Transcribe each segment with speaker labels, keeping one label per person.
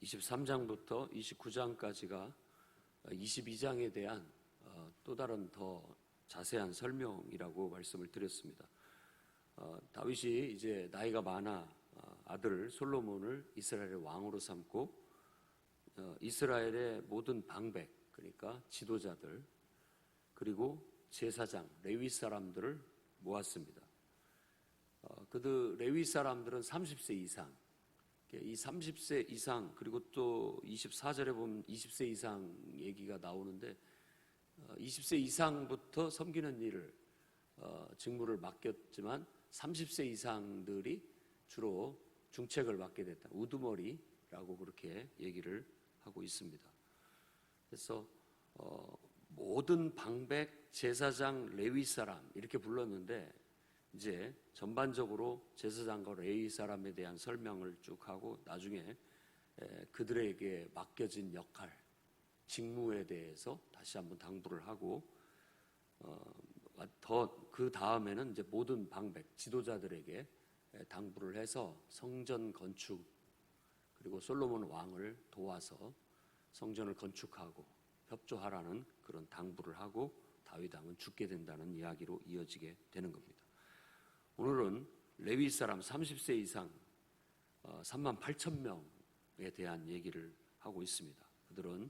Speaker 1: 23장부터 29장까지가 22장에 대한 또 다른 더 자세한 설명이라고 말씀을 드렸습니다. 다윗이 이제 나이가 많아 아들 솔로몬을 이스라엘의 왕으로 삼고 이스라엘의 모든 방백, 그러니까 지도자들, 그리고 제사장, 레위 사람들을 모았습니다. 그들 레위 사람들은 30세 이상, 이 30세 이상, 그리고 또 24절에 보면 20세 이상 얘기가 나오는데 20세 이상부터 섬기는 일을 직무를 맡겼지만 30세 이상들이 주로 중책을 맡게 됐다. 우두머리라고 그렇게 얘기를 하고 있습니다. 그래서 모든 방백, 제사장, 레위 사람 이렇게 불렀는데 이제 전반적으로 제사장과 레위 사람에 대한 설명을 쭉 하고 나중에 그들에게 맡겨진 역할, 직무에 대해서 다시 한번 당부를 하고 더 그 다음에는 이제 모든 방백, 지도자들에게 당부를 해서 성전 건축, 그리고 솔로몬 왕을 도와서 성전을 건축하고 협조하라는 그런 당부를 하고 다윗 왕은 죽게 된다는 이야기로 이어지게 되는 겁니다. 오늘은 레위 사람 30세 이상 3만 8천 명에 대한 얘기를 하고 있습니다. 그들은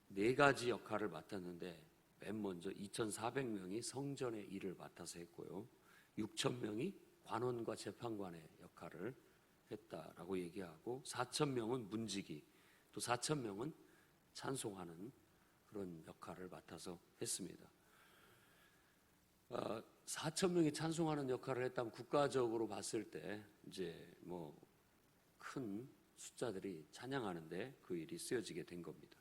Speaker 1: 네 가지 역할을 맡았는데 맨 먼저 2,400명이 성전의 일을 맡아서 했고요. 6,000명이 관원과 재판관의 역할을 했다라고 얘기하고 4,000명은 문지기, 또 4,000명은 찬송하는 그런 역할을 맡아서 했습니다. 4,000명이 찬송하는 역할을 했다면 국가적으로 봤을 때 이제 뭐 큰 숫자들이 찬양하는데 그 일이 쓰여지게 된 겁니다.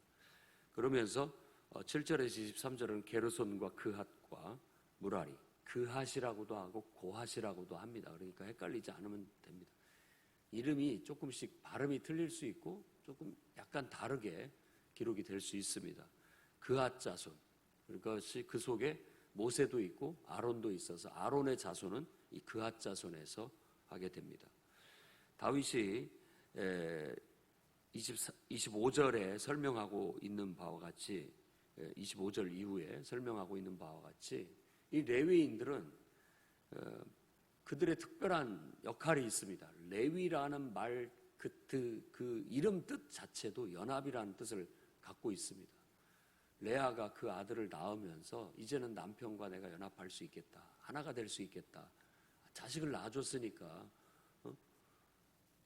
Speaker 1: 그러면서 7절에서 23절은 게르손과 그핫과 무라리, 그핫이라고도 하고 고핫이라고도 합니다. 그러니까 헷갈리지 않으면 됩니다. 이름이 조금씩 발음이 틀릴 수 있고 조금 약간 다르게 기록이 될 수 있습니다. 그핫 자손, 그것이 그 속에 모세도 있고 아론도 있어서 아론의 자손은 이 그핫 자손에서 하게 됩니다. 다윗이 25절에 설명하고 있는 바와 같이 25절 이후에 설명하고 있는 바와 같이 이 레위인들은 그들의 특별한 역할이 있습니다. 레위라는 말 그 이름 뜻 자체도 연합이라는 뜻을 갖고 있습니다. 레아가 그 아들을 낳으면서 이제는 남편과 내가 연합할 수 있겠다, 하나가 될 수 있겠다, 자식을 낳아줬으니까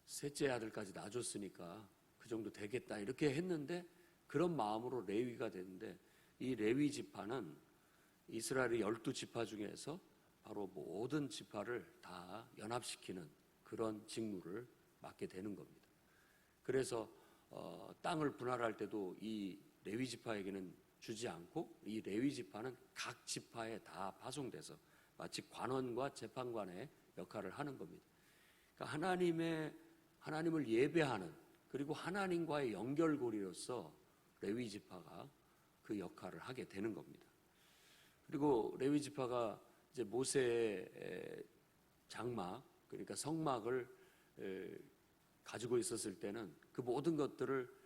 Speaker 1: 셋째 아들까지 낳아줬으니까 그 정도 되겠다 이렇게 했는데 그런 마음으로 레위가 됐는데 이 레위 지파는 이스라엘의 12지파 중에서 바로 모든 지파를 다 연합시키는 그런 직무를 맡게 되는 겁니다. 그래서 땅을 분할할 때도 이 레위 지파에게는 주지 않고 이 레위 지파는 각 지파에 다 파송돼서 마치 관원과 재판관의 역할을 하는 겁니다. 그러니까 하나님을 예배하는, 그리고 하나님과의 연결고리로서 레위 지파가 그 역할을 하게 되는 겁니다. 그리고 레위 지파가 이제 모세의 장막, 그러니까 성막을 가지고 있었을 때는 그 모든 것들을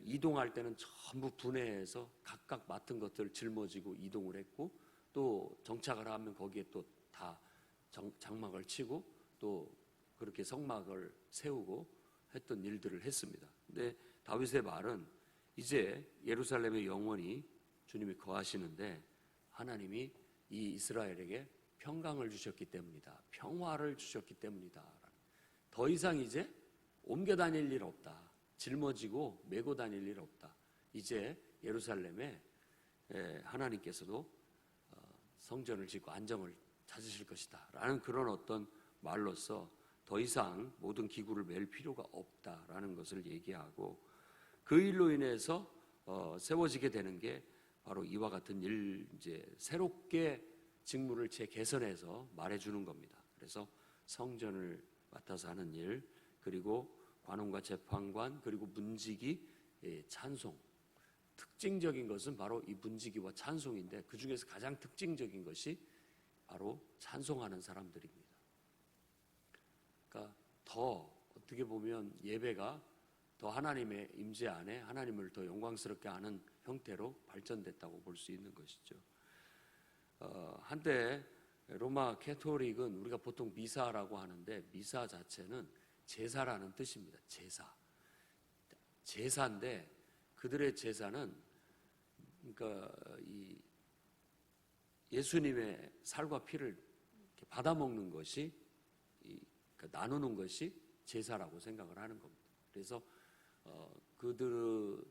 Speaker 1: 이동할 때는 전부 분해해서 각각 맡은 것들을 짊어지고 이동을 했고, 또 정착을 하면 거기에 또 다 장막을 치고 또 그렇게 성막을 세우고 했던 일들을 했습니다. 근데 다윗의 말은 이제 예루살렘에 영원히 주님이 거하시는데 하나님이 이 이스라엘에게 평강을 주셨기 때문이다, 평화를 주셨기 때문이다. 더 이상 이제 옮겨 다닐 일 없다, 짊어지고 메고 다닐 일 없다. 이제 예루살렘에 하나님께서도 성전을 짓고 안정을 찾으실 것이다 라는 그런 어떤 말로서 더 이상 모든 기구를 맬 필요가 없다라는 것을 얘기하고, 그 일로 인해서 세워지게 되는 게 바로 이와 같은 일, 이제 새롭게 직무를 재개선해서 말해주는 겁니다. 그래서 성전을 맡아서 하는 일, 그리고 관원과 재판관, 그리고 문지기, 찬송. 특징적인 것은 바로 이 문지기와 찬송인데 그 중에서 가장 특징적인 것이 바로 찬송하는 사람들입니다. 그러니까 더 어떻게 보면 예배가 더 하나님의 임재 안에 하나님을 더 영광스럽게 하는 형태로 발전됐다고 볼 수 있는 것이죠. 한때 로마 캐토릭은 우리가 보통 미사라고 하는데 미사 자체는 제사라는 뜻입니다. 제사인데 그들의 제사는 그러니까 이 예수님의 살과 피를 받아먹는 것이 그러니까 나누는 것이 제사라고 생각을 하는 겁니다. 그래서 그들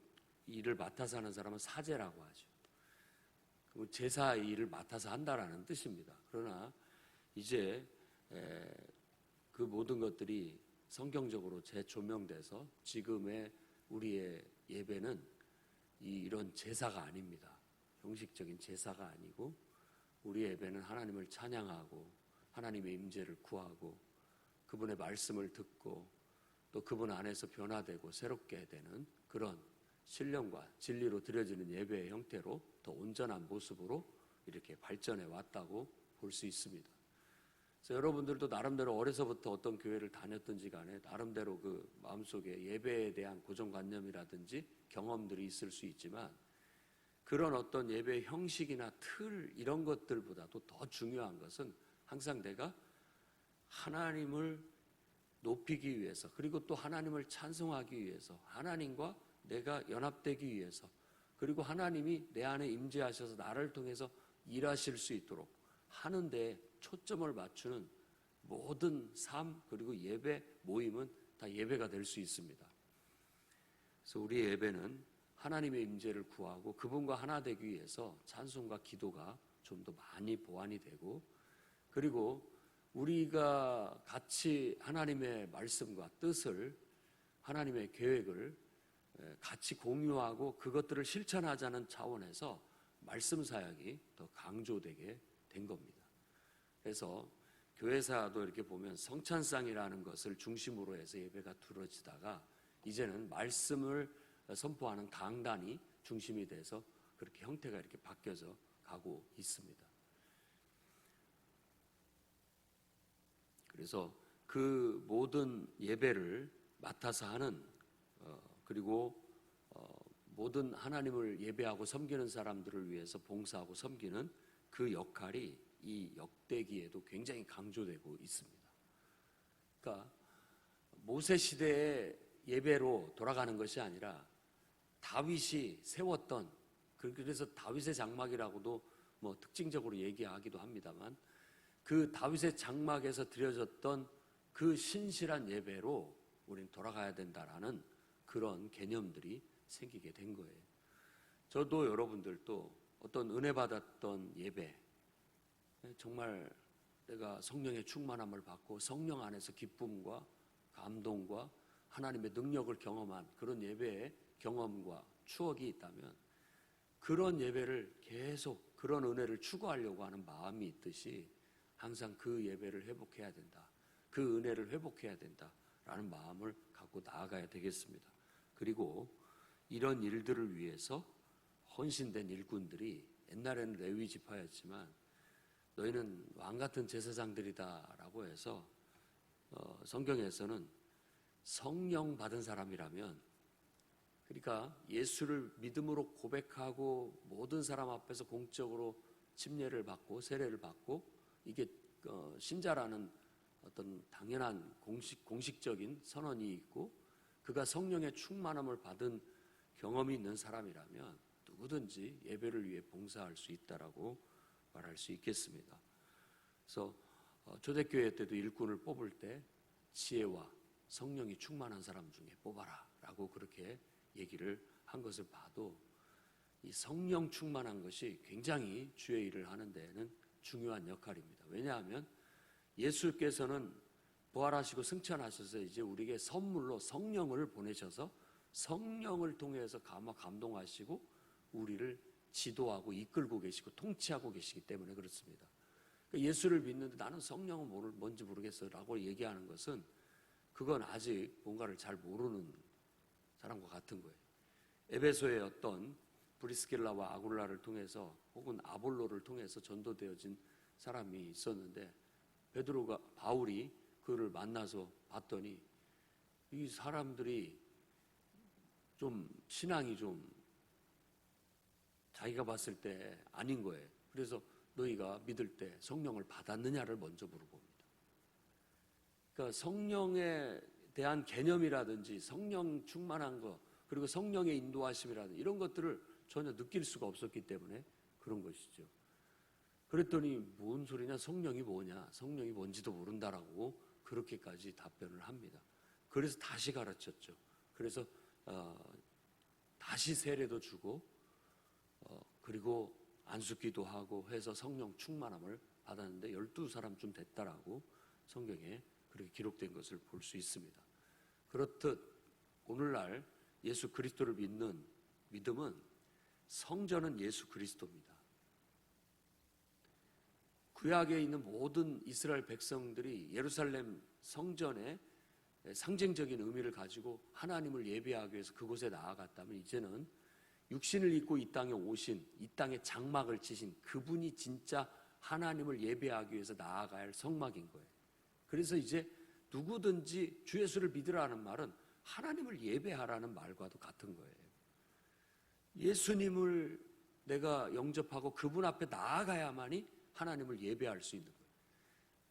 Speaker 1: 일을 맡아서 하는 사람은 사제라고 하죠. 제사 일을 맡아서 한다라는 뜻입니다. 그러나 이제 그 모든 것들이 성경적으로 재조명돼서 지금의 우리의 예배는 이런 제사가 아닙니다. 형식적인 제사가 아니고 우리의 예배는 하나님을 찬양하고 하나님의 임재를 구하고 그분의 말씀을 듣고 또 그분 안에서 변화되고 새롭게 되는 그런 신령과 진리로 드려지는 예배의 형태로 더 온전한 모습으로 이렇게 발전해 왔다고 볼 수 있습니다. 그래서 여러분들도 나름대로 어려서부터 어떤 교회를 다녔든지 간에 나름대로 그 마음속에 예배에 대한 고정관념이라든지 경험들이 있을 수 있지만 그런 어떤 예배의 형식이나 틀 이런 것들보다도 더 중요한 것은 항상 내가 하나님을 높이기 위해서 그리고 또 하나님을 찬송하기 위해서 하나님과 내가 연합되기 위해서 그리고 하나님이 내 안에 임재하셔서 나를 통해서 일하실 수 있도록 하는 데 초점을 맞추는 모든 삶 그리고 예배 모임은 다 예배가 될 수 있습니다. 그래서 우리의 예배는 하나님의 임재를 구하고 그분과 하나 되기 위해서 찬송과 기도가 좀 더 많이 보완이 되고 그리고 우리가 같이 하나님의 말씀과 뜻을 하나님의 계획을 같이 공유하고 그것들을 실천하자는 차원에서 말씀 사역이 더 강조되게 된 겁니다. 그래서 교회사도 이렇게 보면 성찬상이라는 것을 중심으로 해서 예배가 두어지다가 이제는 말씀을 선포하는 강단이 중심이 돼서 그렇게 형태가 이렇게 바뀌어져 가고 있습니다. 그래서 그 모든 예배를 맡아서 하는 그리고 모든 하나님을 예배하고 섬기는 사람들을 위해서 봉사하고 섬기는 그 역할이 이 역대기에도 굉장히 강조되고 있습니다. 그러니까 모세 시대의 예배로 돌아가는 것이 아니라 다윗이 세웠던 그래서 다윗의 장막이라고도 뭐 특징적으로 얘기하기도 합니다만 그 다윗의 장막에서 드려졌던 그 신실한 예배로 우리는 돌아가야 된다라는 그런 개념들이 생기게 된 거예요. 저도 여러분들도 어떤 은혜 받았던 예배 정말 내가 성령의 충만함을 받고 성령 안에서 기쁨과 감동과 하나님의 능력을 경험한 그런 예배의 경험과 추억이 있다면 그런 예배를 계속 그런 은혜를 추구하려고 하는 마음이 있듯이 항상 그 예배를 회복해야 된다. 그 은혜를 회복해야 된다라는 마음을 갖고 나아가야 되겠습니다. 그리고 이런 일들을 위해서 헌신된 일꾼들이 옛날에는 레위 지파였지만 너희는 왕같은 제사장들이다라고 해서 성경에서는 성령 받은 사람이라면 그러니까 예수를 믿음으로 고백하고 모든 사람 앞에서 공적으로 침례를 받고 세례를 받고 이게 신자라는 어떤 당연한 공식적인 선언이 있고 그가 성령의 충만함을 받은 경험이 있는 사람이라면 누구든지 예배를 위해 봉사할 수 있다라고 말할 수 있겠습니다. 그래서 초대교회 때도 일꾼을 뽑을 때 지혜와 성령이 충만한 사람 중에 뽑아라 라고 그렇게 얘기를 한 것을 봐도 이 성령 충만한 것이 굉장히 주의 일을 하는 데에는 중요한 역할입니다. 왜냐하면 예수께서는 부활하시고 승천하셔서 이제 우리에게 선물로 성령을 보내셔서 성령을 통해서 감동하시고 우리를 지도하고 이끌고 계시고 통치하고 계시기 때문에 그렇습니다. 그러니까 예수를 믿는데 나는 성령은 뭔지 모르겠어 라고 얘기하는 것은 그건 아직 뭔가를 잘 모르는 사람과 같은 거예요. 에베소의 어떤 브리스길라와 아굴라를 통해서 혹은 아볼로를 통해서 전도되어진 사람이 있었는데 바울이 그를 만나서 봤더니 이 사람들이 좀 신앙이 좀 자기가 봤을 때 아닌 거예요. 그래서 너희가 믿을 때 성령을 받았느냐를 먼저 물어봅니다. 그러니까 성령에 대한 개념이라든지 성령 충만한 거, 그리고 성령의 인도하심이라든지 이런 것들을 전혀 느낄 수가 없었기 때문에 그런 것이죠. 그랬더니 뭔 소리냐, 성령이 뭐냐, 성령이 뭔지도 모른다라고 그렇게까지 답변을 합니다. 그래서 다시 가르쳤죠. 그래서 다시 세례도 주고 그리고 안수기도 하고 해서 성령 충만함을 받았는데 12사람쯤 됐다라고 성경에 그렇게 기록된 것을 볼 수 있습니다. 그렇듯 오늘날 예수 그리스도를 믿는 믿음은 성전은 예수 그리스도입니다. 구약에 있는 모든 이스라엘 백성들이 예루살렘 성전에 상징적인 의미를 가지고 하나님을 예배하기 위해서 그곳에 나아갔다면, 이제는 육신을 입고 이 땅에 오신, 이 땅에 장막을 치신 그분이 진짜 하나님을 예배하기 위해서 나아가야 할 성막인 거예요. 그래서 이제 누구든지 주 예수를 믿으라는 말은 하나님을 예배하라는 말과도 같은 거예요. 예수님을 내가 영접하고 그분 앞에 나아가야만이 하나님을 예배할 수 있는 거예요.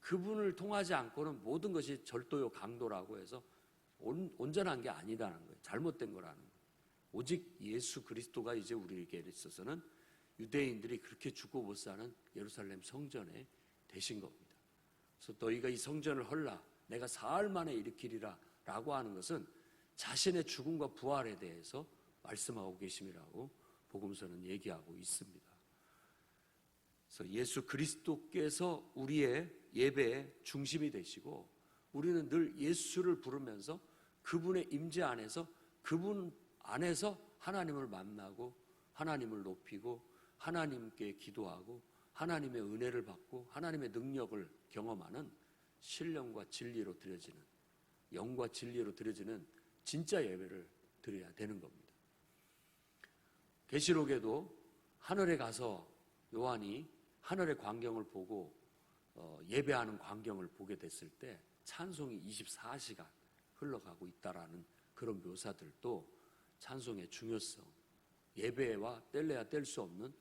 Speaker 1: 그분을 통하지 않고는 모든 것이 절도요 강도라고 해서 온전한 게 아니다는 거예요. 잘못된 거라는 거예요. 오직 예수 그리스도가 이제 우리에게 있어서는 유대인들이 그렇게 죽고 못 사는 예루살렘 성전에 되신 겁니다. 그래서 너희가 이 성전을 헐라, 내가 사흘 만에 일으키리라 라고 하는 것은 자신의 죽음과 부활에 대해서 말씀하고 계심이라고 복음서는 얘기하고 있습니다. 그래서 예수 그리스도께서 우리의 예배의 중심이 되시고, 우리는 늘 예수를 부르면서 그분의 임재 안에서, 그분 안에서 하나님을 만나고 하나님을 높이고 하나님께 기도하고 하나님의 은혜를 받고 하나님의 능력을 경험하는 신령과 진리로 드려지는, 영과 진리로 드려지는 진짜 예배를 드려야 되는 겁니다. 계시록에도 하늘에 가서 요한이 하늘의 광경을 보고 예배하는 광경을 보게 됐을 때 찬송이 24시간 흘러가고 있다라는 그런 묘사들도 찬송의 중요성, 예배와 뗄래야 뗄 수 없는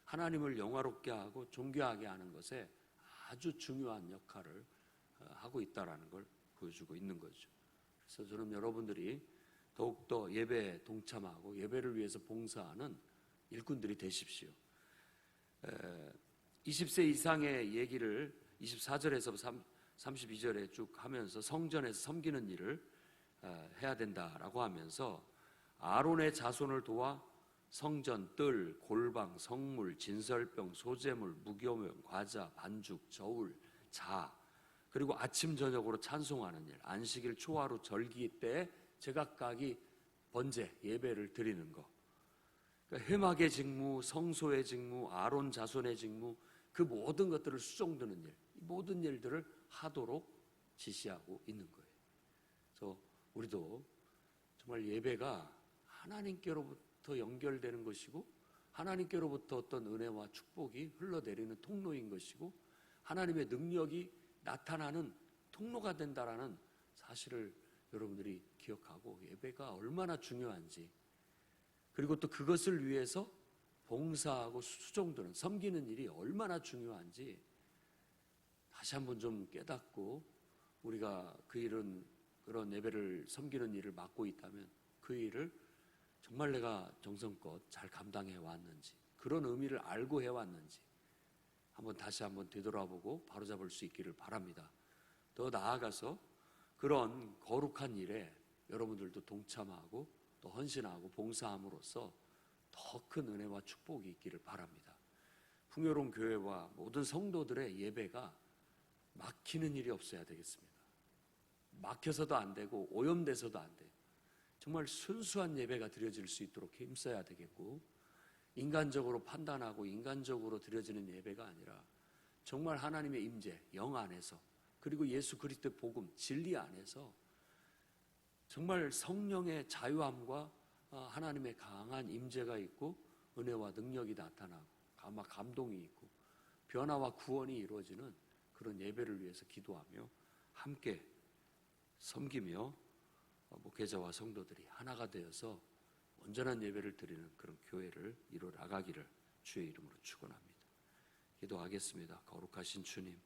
Speaker 1: 하나님을 영화롭게 하고 존귀하게 하는 것에 아주 중요한 역할을 하고 있다라는 걸 보여주고 있는 거죠. 그래서 저는 여러분들이 더욱더 예배에 동참하고 예배를 위해서 봉사하는 일꾼들이 되십시오. 20세 이상의 얘기를 24절에서 32절에 쭉 하면서 성전에서 섬기는 일을 해야 된다라고 하면서 아론의 자손을 도와 성전, 뜰, 골방, 성물, 진설병, 소재물, 무교명, 과자, 반죽, 저울, 자, 그리고 아침 저녁으로 찬송하는 일, 안식일, 초하루, 절기 때 제각각이 번제, 예배를 드리는 것, 그러니까 회막의 직무, 성소의 직무, 아론 자손의 직무, 그 모든 것들을 수종드는 일, 이 모든 일들을 하도록 지시하고 있는 거예요. 그래서 우리도 정말 예배가 하나님께로부터 연결되는 것이고 하나님께로부터 어떤 은혜와 축복이 흘러내리는 통로인 것이고 하나님의 능력이 나타나는 통로가 된다라는 사실을 여러분들이 기억하고, 예배가 얼마나 중요한지, 그리고 또 그것을 위해서 봉사하고 수종드는, 섬기는 일이 얼마나 중요한지 다시 한번 좀 깨닫고, 우리가 그 일은, 그런 예배를 섬기는 일을 맡고 있다면 그 일을 정말 내가 정성껏 잘 감당해 왔는지, 그런 의미를 알고 해왔는지 다시 한번 되돌아보고 바로잡을 수 있기를 바랍니다. 더 나아가서 그런 거룩한 일에 여러분들도 동참하고 또 헌신하고 봉사함으로써 더 큰 은혜와 축복이 있기를 바랍니다. 풍요로운 교회와 모든 성도들의 예배가 막히는 일이 없어야 되겠습니다. 막혀서도 안 되고 오염돼서도 안 돼요. 정말 순수한 예배가 드려질 수 있도록 힘써야 되겠고, 인간적으로 판단하고 인간적으로 드려지는 예배가 아니라 정말 하나님의 임재, 영 안에서, 그리고 예수 그리스도의 복음, 진리 안에서 정말 성령의 자유함과 하나님의 강한 임재가 있고 은혜와 능력이 나타나고 아마 감동이 있고 변화와 구원이 이루어지는 그런 예배를 위해서 기도하며 함께 섬기며 목회자와 성도들이 하나가 되어서 온전한 예배를 드리는 그런 교회를 이루어 나가기를 주의 이름으로 축원합니다. 기도하겠습니다. 거룩하신 주님,